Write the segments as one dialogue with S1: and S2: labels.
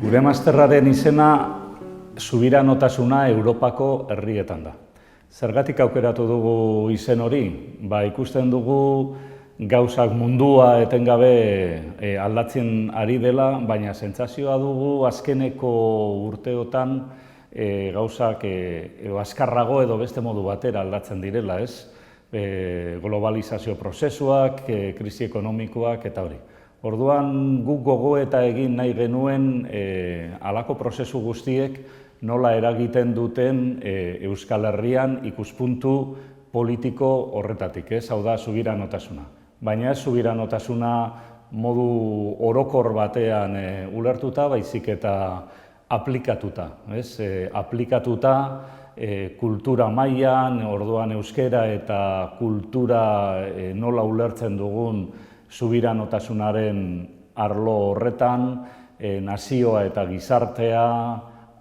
S1: Gure masterraren izena subiranotasuna Europako herrietan da. Zergatik aukeratu dugu izen hori? Ikusten dugu gauzak mundua etengabe aldatzen ari dela, baina sentsazioa dugu azkeneko urteotan gauzak azkarrago edo beste modu batera aldatzen direla, ez? Globalizazio prozesuak, krisi ekonomikoak eta hori. Orduan guk gogoeta egin nahi genuen halako prozesu guztiek nola eragiten duten Euskal Herrian ikuspuntu politiko horretatik, ez? Hau da, subiranotasuna. Baina ez subiranotasuna modu orokor batean ulertuta, baizik eta aplikatuta, ez? Aplikatuta kultura mailan, orduan euskera eta kultura nola ulertzen dugun subiranotasunaren arlo horretan, nazioa eta gizartea,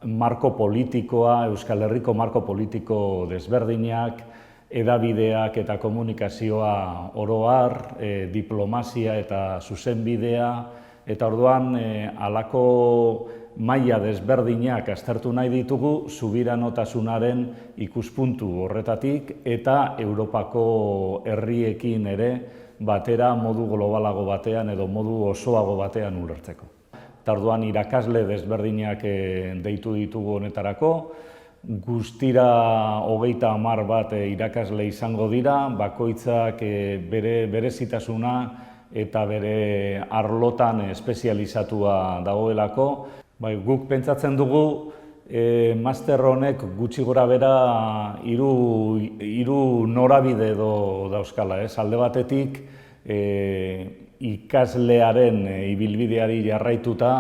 S1: marko politikoa, Euskal Herriko marko politiko desberdinak, hedabideak eta komunikazioa oro har, diplomazia eta zuzenbidea, eta orduan halako maila desberdinak aztertu nahi ditugu subiranotasunaren ikuspuntu horretatik eta Europako herriekin ere batera modu globalago batean edo modu osoago batean ulertzeko. Eta orduan irakasle desberdinak deitu ditugu honetarako, guztira 30 bat irakasle izango dira, bakoitzak bere berezitasuna eta bere arlotan espezializatua dagoelako. Guk pentsatzen dugu master honek gutxi gora bera hiru norabide edo dauzkala, ez? Alde batetik ikaslearen ibilbideari jarraituta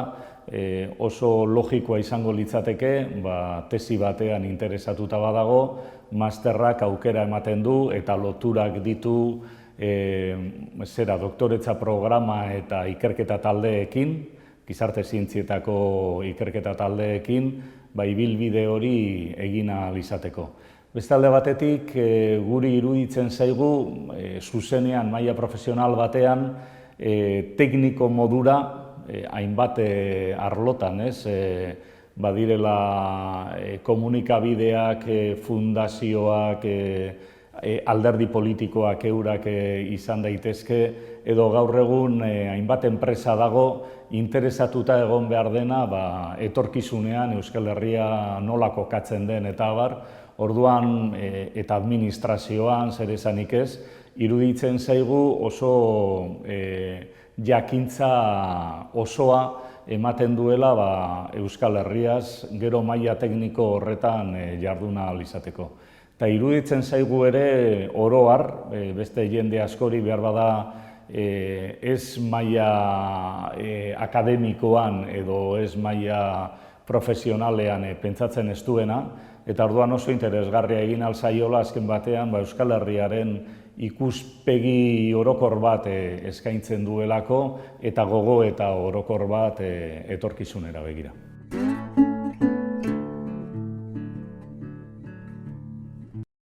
S1: oso logikoa izango litzateke, tesi batean interesatuta badago, masterrak aukera ematen du eta loturak ditu doktoretza programa eta ikerketa taldeekin, gizarte zientzietako ikerketa taldeekin, ibilbide hori egin ahal izateko. Beste alde batetik, guri iruditzen zaigu, zuzenean maila profesional batean, tekniko modura, hainbat arlotan, ez? Badirela komunikabideak, fundazioak, alderdi politikoak eurak izan daitezke, edo gaur egun hainbat enpresa dago interesatuta egon behar dena etorkizunean Euskal Herria nola kokatzen den eta abar, orduan eta administrazioan zer esanik ez, iruditzen zaigu oso jakintza osoa ematen duela Euskal Herriaz gero maila tekniko horretan jarduna ahal izateko. Eta iruditzen zaigu ere oro har, beste jende askori behar bada ez maila akademikoan edo ez maila profesionalean pentsatzen ez duena, eta orduan oso interesgarria egin ahal zaiola azken batean Euskal Herriaren ikuspegi orokor bat eskaintzen duelako eta gogo eta orokor bat etorkizunera begira.